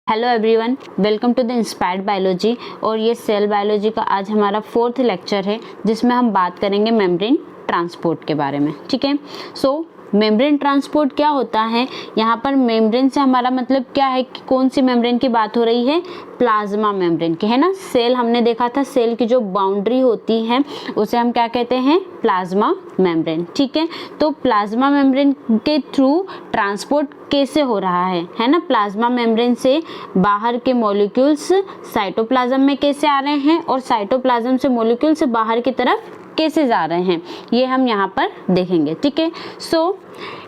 Hello everyone, welcome to the inspired biology. और ये cell biology का आज हमारा 4th लेक्चर है जिसमें हम बात करेंगे मेम्ब्रेन ट्रांसपोर्ट के बारे में। ठीक है, सो मेम्ब्रेन ट्रांसपोर्ट क्या होता है, यहाँ पर मेम्ब्रेन से हमारा मतलब क्या है कि कौन सी मेम्ब्रेन की बात हो रही है, प्लाज्मा मेम्ब्रेन की, है ना। सेल हमने देखा था, सेल की जो बाउंड्री होती है उसे हम क्या कहते हैं, प्लाज्मा मेम्ब्रेन। ठीक है, तो प्लाज्मा मेम्ब्रेन के थ्रू ट्रांसपोर्ट कैसे हो रहा है ना। प्लाज्मा मेम्ब्रेन से बाहर के मॉलिक्यूल्स साइटोप्लाज्म में कैसे आ रहे हैं और साइटोप्लाज्म से मॉलिक्यूल्स बाहर की तरफ कैसे जा रहे हैं, ये हम यहाँ पर देखेंगे। ठीक है, so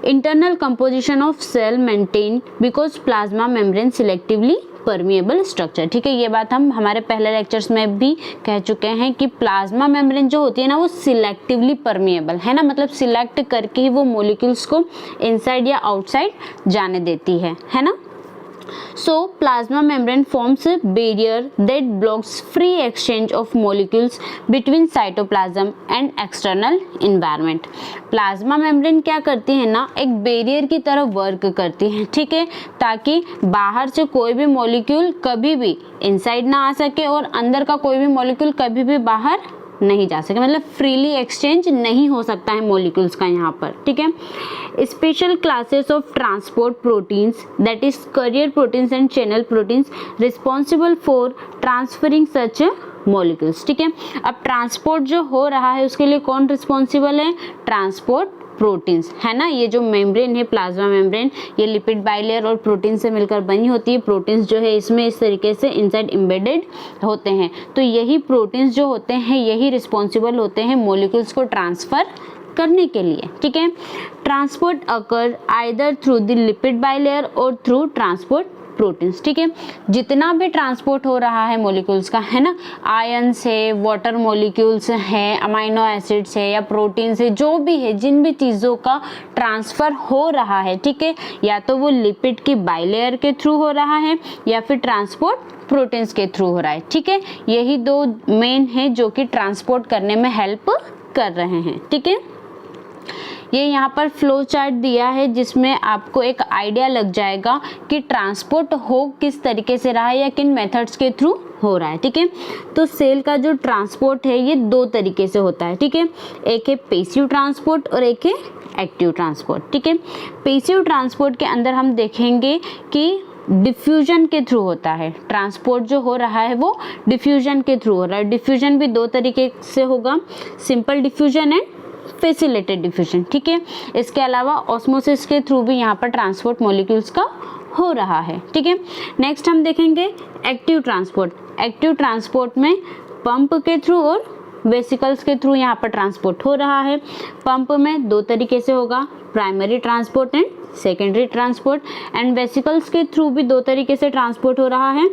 internal composition of cell maintain because plasma membrane selectively permeable structure. ठीक है, ये बात हम हमारे पहले लेक्चर्स में भी कह चुके हैं कि प्लाज्मा मेम्ब्रेन जो होती है ना वो सिलेक्टिवली परमिएबल है ना, मतलब सिलेक्ट करके ही वो मॉलिक्यूल्स को इनसाइड या आउटसाइड जाने देती है ना। So plasma membrane forms a barrier that blocks free exchange of molecules between cytoplasm and external environment. Plasma membrane क्या करती है ना, एक बैरियर की तरह वर्क करती है। ठीक है, ताकि बाहर से कोई भी मॉलिक्यूल कभी भी इनसाइड ना आ सके और अंदर का कोई भी मॉलिक्यूल कभी भी बाहर नहीं जा सके, मतलब फ्रीली एक्सचेंज नहीं हो सकता है मॉलिक्यूल्स का यहाँ पर। ठीक है, special classes of transport proteins that is career proteins and channel proteins responsible for transferring such molecules. ठीक है, अब ट्रांसपोर्ट जो हो रहा है उसके लिए कौन रिस्पॉन्सिबल है, ट्रांसपोर्ट प्रोटीन्स, है ना। ये जो मेम्ब्रेन है प्लाज्मा मेम्ब्रेन, ये लिपिड बाइलेयर और प्रोटीन से मिलकर बनी होती है। प्रोटीन्स जो है इसमें इस तरीके से इनसाइड एम्बेडेड होते हैं, तो यही प्रोटीन्स जो होते हैं यही रिस्पॉन्सिबल होते हैं मॉलिक्यूल्स को ट्रांसफर करने के लिए। ठीक है, transport occur either through the lipid bilayer और थ्रू ट्रांसपोर्ट प्रोटीन्स। ठीक है, जितना भी ट्रांसपोर्ट हो रहा है मॉलिक्यूल्स का, है ना, आयंस है, वाटर मॉलिक्यूल्स है, अमाइनो एसिड्स है या प्रोटीन्स है, जो भी है, जिन भी चीज़ों का ट्रांसफ़र हो रहा है, ठीक है, या तो वो लिपिड की बाइलेयर के थ्रू हो रहा है या फिर ट्रांसपोर्ट प्रोटीन्स के थ्रू हो रहा है। ठीक है, यही दो मेन है जो कि ट्रांसपोर्ट करने में हेल्प कर रहे हैं। ठीक है, ये यहाँ पर फ्लो चार्ट दिया है जिसमें आपको एक आइडिया लग जाएगा कि ट्रांसपोर्ट हो किस तरीके से रहा है या किन मेथड्स के थ्रू हो रहा है। ठीक है, तो सेल का जो ट्रांसपोर्ट है ये दो तरीके से होता है। ठीक है, एक है पैसिव ट्रांसपोर्ट और एक है एक्टिव ट्रांसपोर्ट। ठीक है, पैसिव ट्रांसपोर्ट के अंदर हम देखेंगे कि डिफ्यूजन के थ्रू होता है। ट्रांसपोर्ट जो हो रहा है वो डिफ्यूजन के थ्रू हो रहा है। डिफ्यूजन भी दो तरीके से होगा, simple diffusion and facilitated diffusion. ठीक है, इसके अलावा ऑस्मोसिस के थ्रू भी यहाँ पर ट्रांसपोर्ट मॉलिक्यूल्स का हो रहा है। ठीक है, नेक्स्ट हम देखेंगे एक्टिव ट्रांसपोर्ट। एक्टिव ट्रांसपोर्ट में पंप के थ्रू और वेसिकल्स के थ्रू यहाँ पर ट्रांसपोर्ट हो रहा है। पंप में दो तरीके से होगा, primary transport and secondary transport, and vesicles के थ्रू भी दो तरीके से ट्रांसपोर्ट हो रहा है,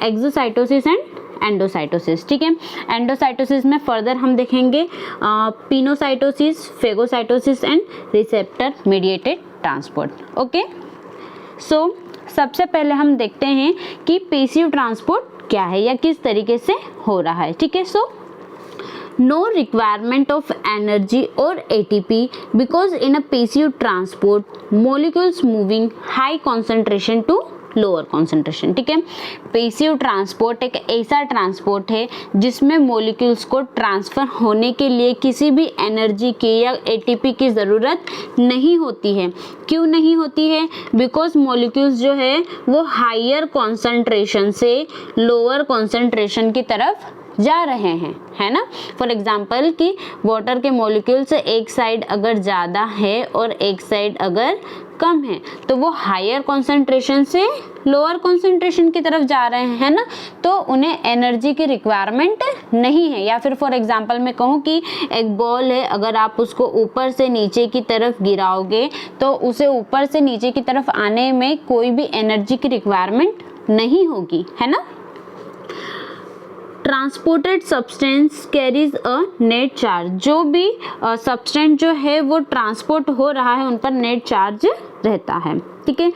एक्सोसाइटोसिस एंड एंडोसाइटोसिस। ठीक है, एंडोसाइटोसिस में फर्दर हम देखेंगे pinocytosis, phagocytosis and receptor mediated transport. Okay, so सबसे पहले हम देखते हैं कि पैसिव ट्रांसपोर्ट क्या है या किस तरीके से हो रहा है। ठीक है, सो no requirement of energy or ATP because in a passive transport molecules moving high concentration to lower concentration. ठीक है, पैसिव ट्रांसपोर्ट एक ऐसा ट्रांसपोर्ट है जिसमें मॉलिक्यूल्स को ट्रांसफर होने के लिए किसी भी एनर्जी की या एटीपी की ज़रूरत नहीं होती है। क्यों नहीं होती है, बिकॉज मॉलिक्यूल्स जो है वो हायर कॉन्सेंट्रेशन से लोअर कॉन्सेंट्रेशन की तरफ जा रहे हैं, है ना। फॉर एग्जाम्पल कि वाटर के मॉलिक्यूल्स एक साइड अगर ज़्यादा है और एक साइड अगर कम है तो वो हायर कॉन्सेंट्रेशन से लोअर कॉन्सेंट्रेशन की तरफ जा रहे हैं, है ना, तो उन्हें एनर्जी की रिक्वायरमेंट नहीं है। या फिर फॉर एग्जांपल मैं कहूँ कि एक बॉल है, अगर आप उसको ऊपर से नीचे की तरफ गिराओगे तो उसे ऊपर से नीचे की तरफ आने में कोई भी एनर्जी की रिक्वायरमेंट नहीं होगी, है ना। Transported substance carries a net charge, जो भी सब्सटेंस जो है वो ट्रांसपोर्ट हो रहा है उन पर नेट चार्ज रहता है। ठीक है,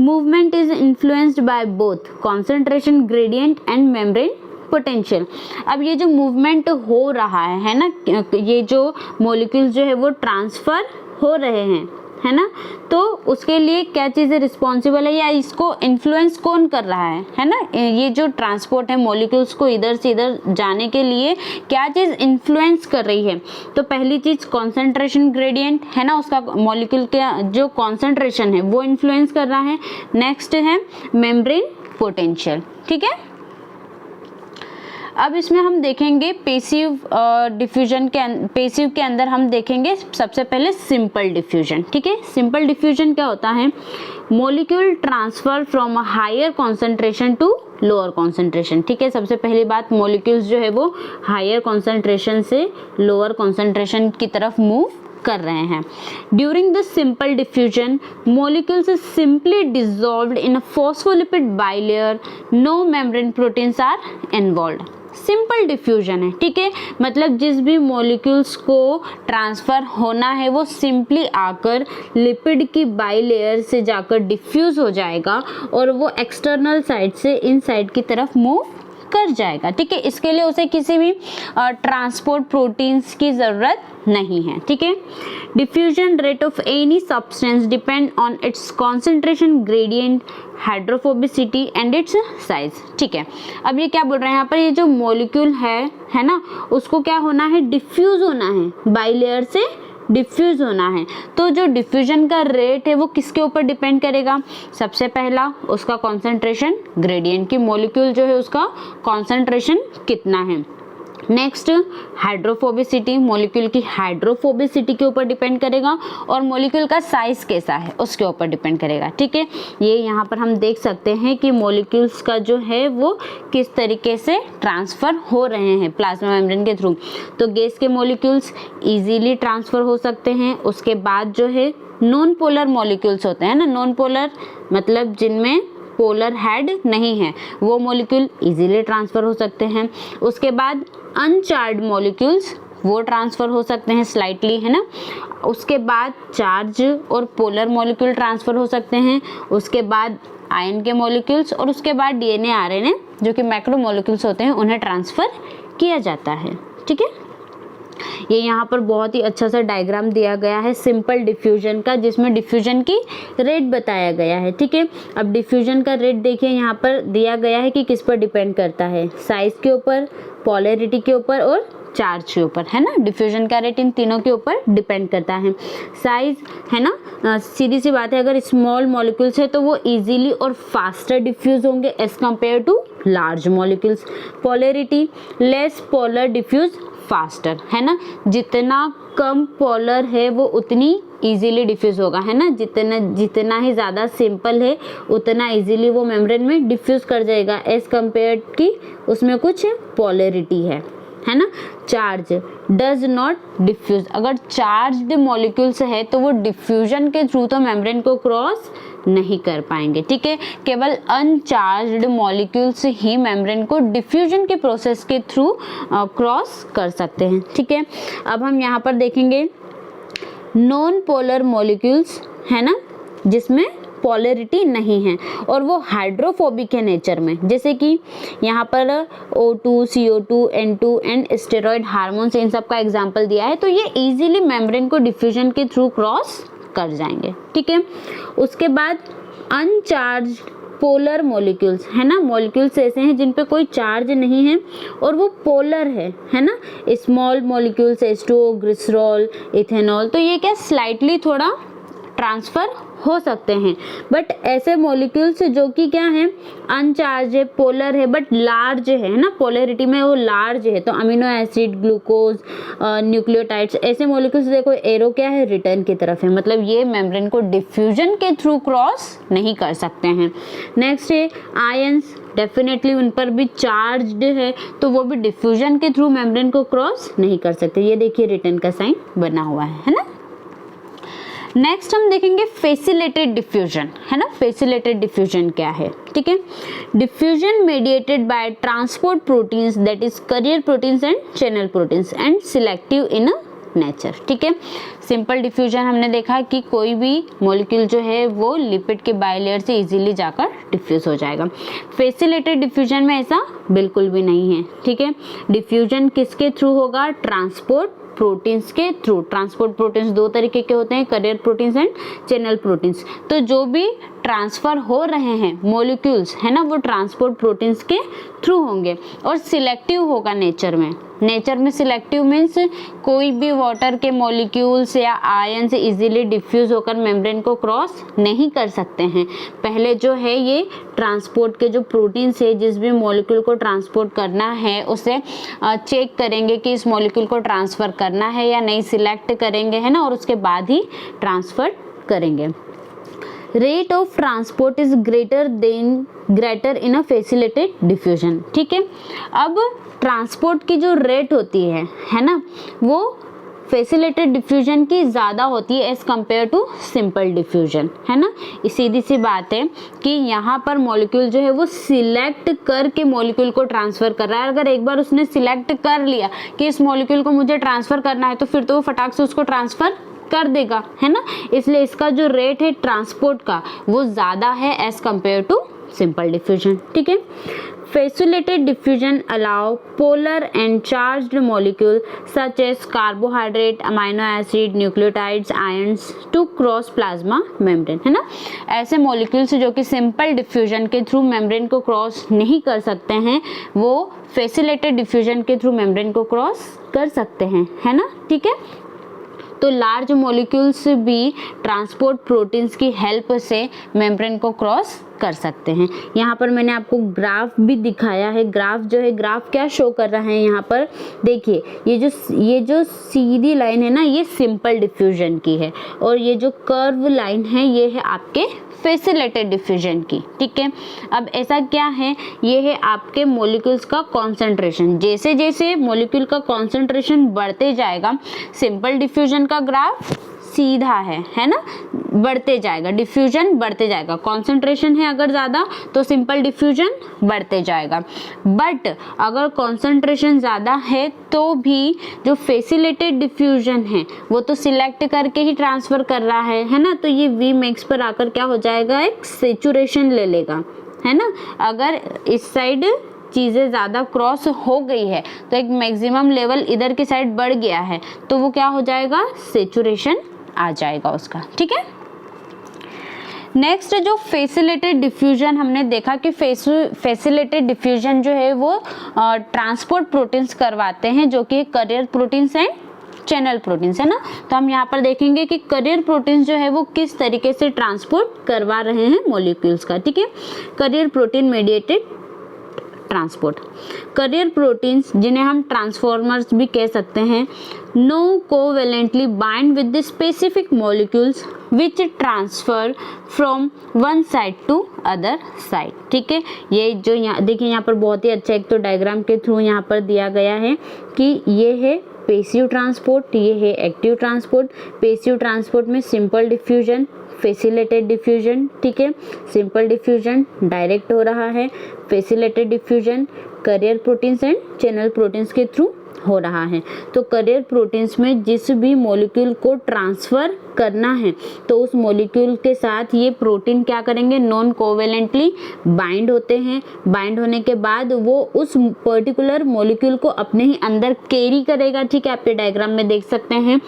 movement is influenced by both concentration gradient and membrane potential. अब ये जो मूवमेंट हो रहा है ना, ये जो मॉलिक्यूल्स जो है वो ट्रांसफर हो रहे हैं है ना, तो उसके लिए क्या चीज़ें रिस्पॉन्सिबल है या इसको इन्फ्लुएंस कौन कर रहा है ना, ये जो ट्रांसपोर्ट है मॉलिक्यूल्स को इधर से इधर जाने के लिए क्या चीज़ इन्फ्लुएंस कर रही है। तो पहली चीज़ कॉन्सेंट्रेशन ग्रेडियंट है ना, उसका मॉलिक्यूल का जो कॉन्सेंट्रेशन है वो इन्फ्लुएंस कर रहा है। नेक्स्ट है मेम्ब्रेन पोटेंशियल, ठीक है। अब इसमें हम देखेंगे पेसिव डिफ्यूजन पेसिव के अंदर हम देखेंगे सबसे पहले सिंपल डिफ्यूजन, ठीक है। सिंपल डिफ्यूजन क्या होता है, molecule transfer from a higher concentration to lower concentration, ठीक है। सबसे पहली बात, मॉलिक्यूल्स जो है वो हायर कॉन्सेंट्रेशन से लोअर कॉन्सेंट्रेशन की तरफ मूव कर रहे हैं। During the simple diffusion molecules is simply dissolved in a phospholipid bilayer, no membrane proteins are involved। Simple diffusion है, ठीक है, मतलब जिस भी मॉलिक्यूल्स को ट्रांसफ़र होना है वो सिंपली आकर लिपिड की बाइलेयर से जाकर डिफ्यूज़ हो जाएगा और वो एक्सटर्नल साइड से इन साइड की तरफ मूव कर जाएगा, ठीक है। इसके लिए उसे किसी भी ट्रांसपोर्ट प्रोटीन्स की ज़रूरत नहीं है, ठीक है। Diffusion rate of any substance depend on it's concentration gradient, hydrophobicity and it's size, ठीक है। अब ये क्या बोल रहे हैं यहाँ पर, ये जो मॉलिक्यूल है ना, उसको क्या होना है, डिफ्यूज होना है, बाइलेयर से डिफ्यूज होना है। तो जो डिफ्यूजन का रेट है वो किसके ऊपर डिपेंड करेगा, सबसे पहला उसका कॉन्सेंट्रेशन ग्रेडियंट की मॉलिक्यूल जो है उसका कॉन्सेंट्रेशन कितना है। नेक्स्ट हाइड्रोफोबिसिटी, मॉलिक्यूल की हाइड्रोफोबिसिटी के ऊपर डिपेंड करेगा और मॉलिक्यूल का साइज कैसा है उसके ऊपर डिपेंड करेगा, ठीक है। ये यहाँ पर हम देख सकते हैं कि मॉलिक्यूल्स का जो है वो किस तरीके से ट्रांसफ़र हो रहे हैं प्लाज्मा मेम्ब्रेन के थ्रू। तो गैस के मॉलिक्यूल्स इजीली ट्रांसफ़र हो सकते हैं। उसके बाद जो है नॉन पोलर मॉलिक्यूल्स होते हैं ना, नॉन पोलर मतलब जिनमें पोलर हेड नहीं है, वो मॉलिक्यूल इजीली ट्रांसफ़र हो सकते हैं। उसके बाद अनचार्ज मॉलिक्यूल्स वो ट्रांसफ़र हो सकते हैं स्लाइटली, है ना। उसके बाद चार्ज और पोलर मॉलिक्यूल ट्रांसफ़र हो सकते हैं। उसके बाद आयन के मॉलिक्यूल्स और उसके बाद डीएनए आरएनए जो कि मैक्रो मॉलिक्यूल्स होते हैं उन्हें ट्रांसफ़र किया जाता है, ठीक है। ये यहाँ पर बहुत ही अच्छा सा डायग्राम दिया गया है सिंपल डिफ्यूजन का, जिसमें डिफ्यूजन की रेट बताया गया है, ठीक है। अब डिफ्यूजन का रेट देखिए यहाँ पर दिया गया है कि किस पर डिपेंड करता है, साइज के ऊपर, पोलैरिटी के ऊपर और चार्ज के ऊपर, है ना। डिफ्यूजन का रेट इन तीनों के ऊपर डिपेंड करता है। साइज है ना, सीधी सी बात है, अगर स्मॉल मॉलिक्यूल्स है तो वो इजीली और फास्टर डिफ्यूज होंगे as compare to large molecules. Polarity, less polar diffuse faster, है ना, जितना कम पोलर है वो उतनी इजीली डिफ्यूज होगा, है ना। जितना ही ज़्यादा सिंपल है उतना इजीली वो मेम्ब्रेन में डिफ्यूज कर जाएगा एज कम्पेयर कि उसमें कुछ पोलैरिटी है ना। चार्ज डज नॉट डिफ्यूज, अगर चार्ज्ड मॉलिक्यूल्स है तो वो डिफ्यूजन के थ्रू तो मेम्ब्रेन को क्रॉस नहीं कर पाएंगे, ठीक है। केवल अनचार्ज्ड मॉलिक्यूल्स ही मेम्ब्रेन को डिफ्यूजन के प्रोसेस के थ्रू क्रॉस कर सकते हैं, ठीक है। अब हम यहाँ पर देखेंगे नॉन पोलर मॉलिक्यूल्स, है ना, जिसमें पोलैरिटी नहीं है और वो हाइड्रोफोबिक है नेचर में, जैसे कि यहाँ पर O2, CO2, N2 and steroid hormones, इन सब का एग्जाम्पल दिया है। तो ये इजीली मेम्ब्रेन को डिफ्यूजन के थ्रू क्रॉस कर जाएंगे, ठीक है। उसके बाद अनचार्ज पोलर मॉलिक्यूल्स, है ना, मॉलिक्यूल्स ऐसे हैं जिन पे कोई चार्ज नहीं है और वो पोलर है ना। Small molecules H2O, glycerol, ethanol, तो ये क्या स्लाइटली थोड़ा ट्रांसफ़र हो सकते हैं। बट ऐसे मॉलिक्यूल्स जो कि क्या है, अनचार्ज है, पोलर है बट लार्ज है ना, पोलैरिटी में वो लार्ज है, तो अमीनो एसिड, ग्लूकोज, न्यूक्लियोटाइड्स, ऐसे मॉलिक्यूल्स देखो एरो क्या है, रिटर्न की तरफ है, मतलब ये मेम्ब्रेन को डिफ्यूजन के थ्रू क्रॉस नहीं कर सकते हैं। नेक्स्ट है आयंस, डेफिनेटली उन पर भी चार्ज्ड है तो वो भी डिफ्यूजन के थ्रू मेम्ब्रेन को क्रॉस नहीं कर सकते। ये देखिए रिटर्न का साइन बना हुआ है ना। नेक्स्ट हम देखेंगे फेसिलेटेड डिफ्यूजन, है ना। फेसिलेटेड डिफ्यूजन क्या है, ठीक है। Diffusion mediated bye transport proteins that is career proteins and channel proteins and selective in nature, ठीक है। सिंपल डिफ्यूजन हमने देखा कि कोई भी मॉलिक्यूल जो है वो लिपिड के बाइलेयर से इजीली जाकर डिफ्यूज हो जाएगा। फेसिलेटेड डिफ्यूजन में ऐसा बिल्कुल भी नहीं है, ठीक है। डिफ्यूजन किसके थ्रू होगा, ट्रांसपोर्ट प्रोटीन्स के थ्रू। ट्रांसपोर्ट प्रोटीन्स दो तरीके के होते हैं, career proteins and channel proteins. तो जो भी ट्रांसफर हो रहे हैं मॉलिक्यूल्स है ना, वो ट्रांसपोर्ट प्रोटीन्स के थ्रू होंगे और सिलेक्टिव होगा नेचर में। नेचर में सिलेक्टिव मीन्स कोई भी वाटर के मॉलिक्यूल्स या आयन से इजीली डिफ्यूज होकर मेम्ब्रेन को क्रॉस नहीं कर सकते हैं। पहले जो है ये ट्रांसपोर्ट के जो प्रोटीन्स है, जिस भी मॉलिक्यूल को ट्रांसपोर्ट करना है उसे चेक करेंगे कि इस मॉलिक्यूल को ट्रांसफ़र करना है या नहीं, सिलेक्ट करेंगे है ना, और उसके बाद ही ट्रांसफ़र करेंगे। Rate of transport is greater in a facilitated diffusion. ठीक है, अब ट्रांसपोर्ट की जो रेट होती है ना, वो फैसिलिटेटेड डिफ्यूजन की ज़्यादा होती है as compare to simple diffusion, है ना। सीधी सी बात है कि यहाँ पर मॉलिक्यूल जो है वो सिलेक्ट करके मॉलिक्यूल को ट्रांसफ़र कर रहा है। अगर एक बार उसने सिलेक्ट कर लिया कि इस मॉलिक्यूल को मुझे ट्रांसफ़र करना है, तो फिर तो वो फटाक से उसको ट्रांसफ़र कर देगा, है ना। इसलिए इसका जो रेट है ट्रांसपोर्ट का वो ज़्यादा है as compare to simple diffusion. ठीक है, facilitated diffusion allow polar and charged molecule such as carbohydrate, amino acid, nucleotides, ions to cross plasma membrane, है ना। ऐसे मॉलिक्यूल्स जो कि सिंपल डिफ्यूजन के थ्रू मेम्ब्रेन को क्रॉस नहीं कर सकते हैं, वो फैसिलिटेटेड डिफ्यूजन के थ्रू मेम्ब्रेन को क्रॉस कर सकते हैं, है ना। ठीक है, तो लार्ज मॉलिक्यूल्स भी ट्रांसपोर्ट प्रोटीन्स की हेल्प से मेम्ब्रेन को क्रॉस कर सकते हैं। यहाँ पर मैंने आपको ग्राफ भी दिखाया है। ग्राफ जो है, ग्राफ क्या शो कर रहा है यहाँ पर देखिए, ये जो सीधी लाइन है ना, ये सिंपल डिफ्यूजन की है, और ये जो कर्व लाइन है ये है आपके फैसिलिटेटेड डिफ्यूजन की। ठीक है, अब ऐसा क्या है, ये है आपके मॉलिक्यूल्स का कॉन्सेंट्रेशन। जैसे जैसे मॉलिक्यूल का कॉन्सेंट्रेशन बढ़ते जाएगा, सिंपल डिफ्यूजन का ग्राफ सीधा है ना, बढ़ते जाएगा, डिफ्यूजन बढ़ते जाएगा। कॉन्सेंट्रेशन है अगर ज़्यादा तो सिंपल डिफ्यूजन बढ़ते जाएगा। बट अगर कॉन्सेंट्रेशन ज़्यादा है तो भी जो फैसिलिटेटेड डिफ्यूजन है वो तो सिलेक्ट करके ही ट्रांसफ़र कर रहा है ना, तो ये वी मैक्स पर आकर क्या हो जाएगा, एक सेचुरेशन ले लेगा, है ना। अगर इस साइड चीज़ें ज़्यादा क्रॉस हो गई है तो एक मैक्सिमम लेवल इधर की साइड बढ़ गया है, तो वो क्या हो जाएगा, सेचुरेशन आ जाएगा उसका। ठीक है, नेक्स्ट जो फैसिलिटेटेड डिफ्यूजन हमने देखा कि फैसिलिटेटेड डिफ्यूजन जो है वो ट्रांसपोर्ट प्रोटीन्स करवाते हैं, जो कि career proteins and channel proteins, है ना। तो हम यहाँ पर देखेंगे कि करियर प्रोटीन्स जो है वो किस तरीके से ट्रांसपोर्ट करवा रहे हैं मॉलिक्यूल्स का। ठीक है, carrier protein mediated transport. Carrier proteins, जिन्हें हम ट्रांसफॉर्मर्स भी कह सकते हैं, no covalently bind with the specific molecules which transfer from one side to other side. ठीक है, ये जो यहाँ देखिए, यहाँ पर बहुत ही अच्छा एक तो डायग्राम के थ्रू यहाँ पर दिया गया है कि ये है पैसिव ट्रांसपोर्ट, ये है एक्टिव ट्रांसपोर्ट। पैसिव ट्रांसपोर्ट में सिंपल डिफ्यूजन, फैसिलिटेटेड डिफ्यूजन, ठीक है, सिंपल डिफ्यूजन डायरेक्ट हो रहा है, facilitated diffusion career proteins and channel proteins के थ्रू हो रहा है। तो करियर प्रोटीन्स में जिस भी मॉलिक्यूल को ट्रांसफ़र करना है तो उस मॉलिक्यूल के साथ ये प्रोटीन क्या करेंगे, नॉन कोवेलेंटली बाइंड होते हैं। बाइंड होने के बाद वो उस पर्टिकुलर मॉलिक्यूल को अपने ही अंदर कैरी करेगा। ठीक है, आप ये डायग्राम में देख सकते हैं,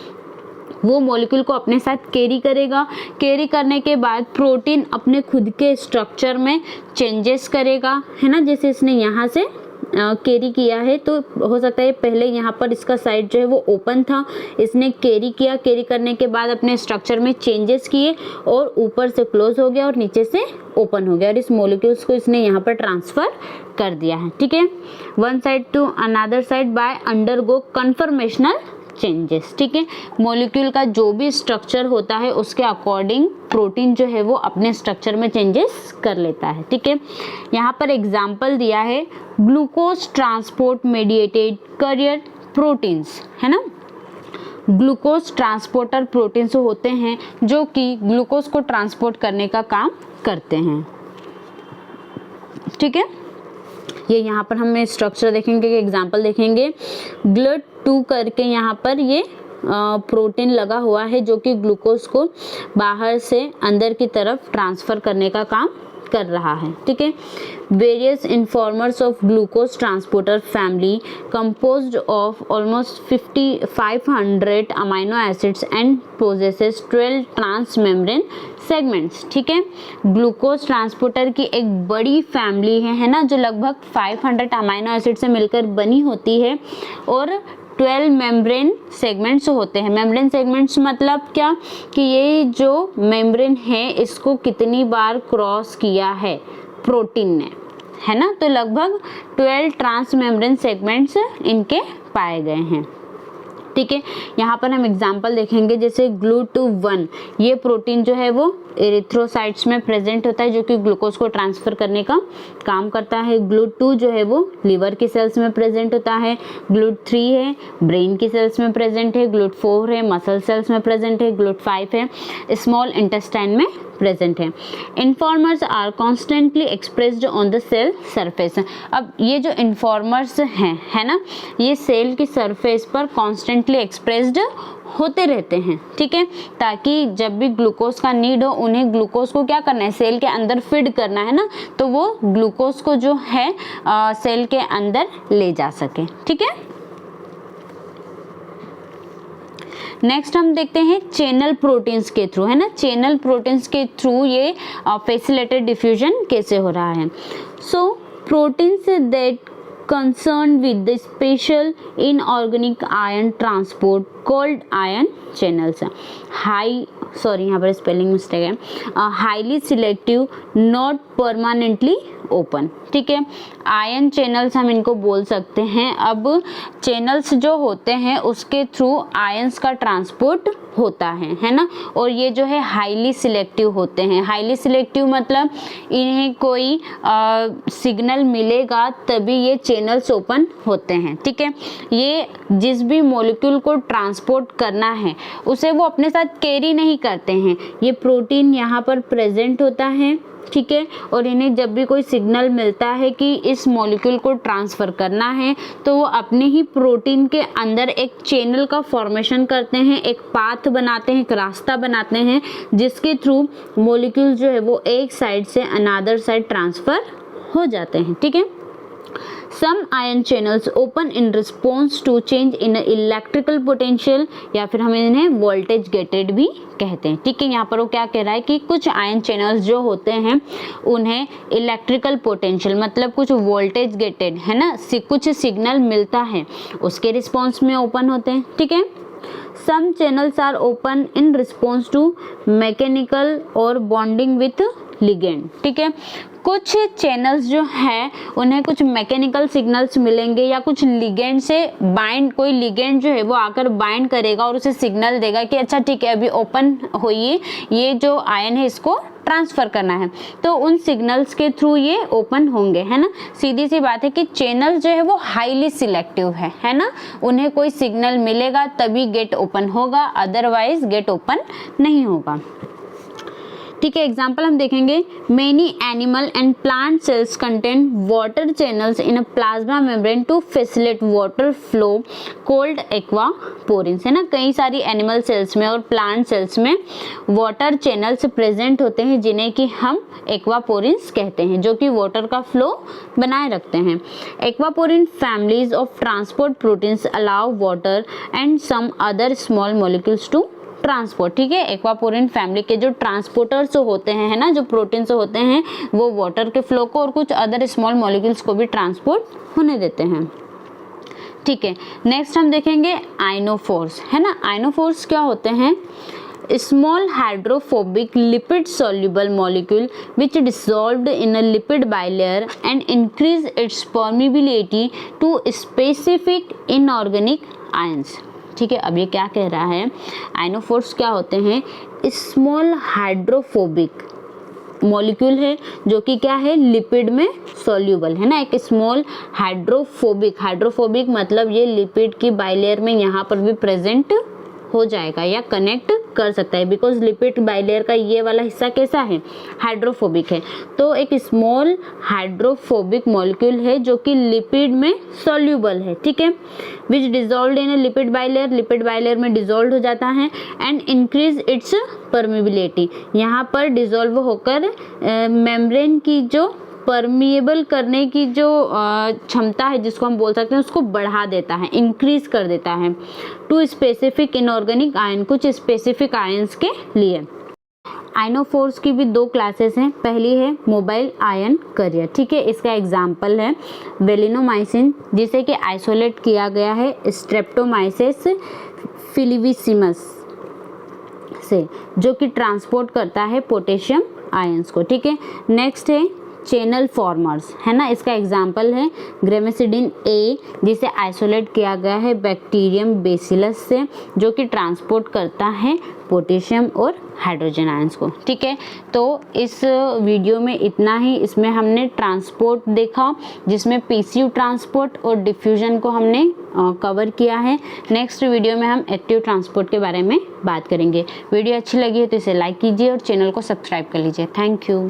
वो मॉलिक्यूल को अपने साथ कैरी करेगा। कैरी करने के बाद प्रोटीन अपने खुद के स्ट्रक्चर में चेंजेस करेगा, है ना। जैसे इसने यहाँ से कैरी किया है तो हो सकता है पहले यहाँ पर इसका साइड जो है वो ओपन था, इसने कैरी किया, कैरी करने के बाद अपने स्ट्रक्चर में चेंजेस किए और ऊपर से क्लोज हो गया और नीचे से ओपन हो गया, और इस मॉलिक्यूल्स को इसने यहाँ पर ट्रांसफ़र कर दिया है। ठीक है, one side to another side by undergo conformational changes. ठीक है, मॉलिक्यूल का जो भी स्ट्रक्चर होता है उसके अकॉर्डिंग प्रोटीन जो है वो अपने स्ट्रक्चर में चेंजेस कर लेता है। ठीक है, यहाँ पर एग्जाम्पल दिया है glucose transport mediated career proteins, है ना। ग्लूकोज ट्रांसपोर्टर प्रोटीन्स होते हैं जो कि ग्लूकोज को ट्रांसपोर्ट करने का काम करते हैं। ठीक है, ये यहाँ पर हमें स्ट्रक्चर देखेंगे, एग्जाम्पल देखेंगे। GLUT2 करके यहाँ पर ये प्रोटीन लगा हुआ है जो कि ग्लूकोज को बाहर से अंदर की तरफ ट्रांसफ़र करने का काम कर रहा है, ठीक है। Various informers of glucose transporter family composed of almost 500 amino acids and possesses 12 transmembrane segments, ठीक है। ग्लूकोज ट्रांसपोर्टर की एक बड़ी फैमिली है ना, जो लगभग 500 अमाइनो एसिड से मिलकर बनी होती है और 12 मेम्ब्रेन सेगमेंट्स होते हैं। मेम्ब्रेन सेगमेंट्स मतलब क्या कि ये जो मेम्ब्रेन है इसको कितनी बार क्रॉस किया है प्रोटीन ने, है ना। तो लगभग 12 ट्रांस मेम्ब्रेन सेगमेंट्स इनके पाए गए हैं, ठीक है। यहाँ पर हम एग्जाम्पल देखेंगे, जैसे GLUT1 ये प्रोटीन जो है वो एरिथ्रोसाइट्स में प्रेजेंट होता है जो कि ग्लूकोज को ट्रांसफर करने का काम करता है। GLUT2 जो है वो लिवर की सेल्स में प्रेजेंट होता है। GLUT3 है ब्रेन की सेल्स में प्रेजेंट है। GLUT4 है मसल सेल्स में प्रेजेंट है। GLUT5 है स्मॉल इंटेस्टाइन में प्रेजेंट है। Informers are constantly expressed on the cell surface. अब ये जो इन्फॉर्मर्स हैं, है ना, ये सेल की सरफेस पर कॉन्स्टेंटली एक्सप्रेस्ड होते रहते हैं, ठीक है, ताकि जब भी ग्लूकोज का नीड हो उन्हें ग्लूकोज को क्या करना है, सेल के अंदर फीड करना है ना, तो वो ग्लूकोज को जो है सेल के अंदर ले जा सके, ठीक है। नेक्स्ट हम देखते हैं चैनल प्रोटीन्स के थ्रू, है ना, चैनल प्रोटीन्स के थ्रू ये फैसिलिटेटेड डिफ्यूजन कैसे हो रहा है। So proteins that concerned with the special inorganic ion transport called ion channels, यहाँ पर स्पेलिंग मिस्टेक है, highly selective not permanently open, ठीक है। आयन चैनल्स हम इनको बोल सकते हैं। अब चैनल्स जो होते हैं उसके थ्रू आयंस का ट्रांसपोर्ट होता है ना, और ये जो है हाईली सिलेक्टिव होते हैं। हाईली सिलेक्टिव मतलब इन्हें कोई सिग्नल मिलेगा तभी ये चैनल्स ओपन होते हैं, ठीक है। ये जिस भी मॉलिक्यूल को ट्रांसपोर्ट करना है उसे वो अपने साथ कैरी नहीं करते हैं, ये प्रोटीन यहाँ पर प्रेजेंट होता है, ठीक है, और इन्हें जब भी कोई सिग्नल मिलता है कि इस मॉलिक्यूल को ट्रांसफ़र करना है तो वो अपने ही प्रोटीन के अंदर एक चैनल का फॉर्मेशन करते हैं, एक पाथ बनाते हैं, एक रास्ता बनाते हैं जिसके थ्रू मॉलिक्यूल जो है वो एक साइड से अनदर साइड ट्रांसफ़र हो जाते हैं, ठीक है। Some ion channels open in response to change in electrical potential, या फिर हम इन्हें वोल्टेज गेटेड भी कहते हैं, ठीक है। यहाँ पर वो क्या कह रहा है कि कुछ आयन चैनल्स जो होते हैं उन्हें इलेक्ट्रिकल पोटेंशियल मतलब कुछ वोल्टेज गेटेड, है ना, कुछ सिग्नल मिलता है उसके रिस्पॉन्स में ओपन होते हैं, ठीक है। Some channels are open in response to mechanical और bonding with ligand, ठीक है। कुछ चैनल्स जो है उन्हें कुछ मैकेनिकल सिग्नल्स मिलेंगे या कुछ लिगेंड से बाइंड, कोई लिगेंड जो है वो आकर बाइंड करेगा और उसे सिग्नल देगा कि अच्छा ठीक है अभी ओपन होइए, ये जो आयन है इसको ट्रांसफ़र करना है, तो उन सिग्नल्स के थ्रू ये ओपन होंगे, है ना। सीधी सी बात है कि चैनल जो है वो हाईली सिलेक्टिव है ना, उन्हें कोई सिग्नल मिलेगा तभी गेट ओपन होगा, अदरवाइज गेट ओपन नहीं होगा, ठीक है। एग्जाम्पल हम देखेंगे, many animal and plant cells contain water channels in a plasma membrane to facilitate water flow called aquaporins, है ना। कई सारी एनिमल सेल्स में और प्लांट सेल्स में वाटर चैनल्स प्रेजेंट होते हैं जिन्हें कि हम एक्वापोरिन्स कहते हैं, जो कि वाटर का फ्लो बनाए रखते हैं। Aquaporin families of transport proteins allow water and some other small molecules to transport, ठीक है। एक्वापोरिन फैमिली के जो ट्रांसपोर्टर्स होते हैं, है ना, जो प्रोटीन्स होते हैं वो वाटर के फ्लो को और कुछ अदर स्मॉल मॉलिक्यूल्स को भी ट्रांसपोर्ट होने देते हैं, ठीक है। नेक्स्ट हम देखेंगे आइनोफोर्स, है ना। आइनोफोर्स क्या होते हैं, small hydrophobic lipid soluble molecule which dissolved in a lipid bilayer and increase its permeability to specific inorganic ions, ठीक है। अब ये क्या कह रहा है, आइनोफोर्स क्या होते हैं, स्मॉल हाइड्रोफोबिक मॉलिक्यूल है जो कि क्या है, लिपिड में सॉल्यूबल, है ना। एक स्मॉल हाइड्रोफोबिक मतलब ये लिपिड की बाइलेयर में यहाँ पर भी प्रेजेंट हो जाएगा या कनेक्ट कर सकता है, बिकॉज लिपिड बाइलेयर का ये वाला हिस्सा कैसा है, हाइड्रोफोबिक है। तो एक स्मॉल हाइड्रोफोबिक मॉलिक्यूल है जो कि लिपिड में सॉल्यूबल है, ठीक है, which dissolve in a lipid bilayer में डिजॉल्व हो जाता है एंड इंक्रीज इट्स परमिबिलिटी। यहाँ पर डिजॉल्व होकर मेम्ब्रेन की जो परमिएबल करने की जो क्षमता है, जिसको हम बोल सकते हैं, उसको बढ़ा देता है, इंक्रीज कर देता है टू स्पेसिफिक इनऑर्गेनिक आयन, कुछ स्पेसिफिक आयंस के लिए। आइनोफोर्स की भी 2 क्लासेस हैं। पहली है मोबाइल आयन कैरियर, ठीक है, इसका एग्जाम्पल है वेलिनोमाइसिन, जिसे कि आइसोलेट किया गया है स्ट्रेप्टोमाइसिस फिलिविसिमस से, जो कि ट्रांसपोर्ट करता है पोटेशियम आयंस को, ठीक है। नेक्स्ट है चैनल फॉर्मर्स, है ना, इसका एग्जाम्पल है ग्रेमेसिडिन ए, जिसे आइसोलेट किया गया है बैक्टीरियम बेसिलस से, जो कि ट्रांसपोर्ट करता है पोटेशियम और हाइड्रोजन आयंस को, ठीक है। तो इस वीडियो में इतना ही। इसमें हमने ट्रांसपोर्ट देखा, जिसमें पीसीयू ट्रांसपोर्ट और डिफ्यूजन को हमने कवर किया है। नेक्स्ट वीडियो में हम एक्टिव ट्रांसपोर्ट के बारे में बात करेंगे। वीडियो अच्छी लगी है तो इसे लाइक कीजिए और चैनल को सब्सक्राइब कर लीजिए। Thank you.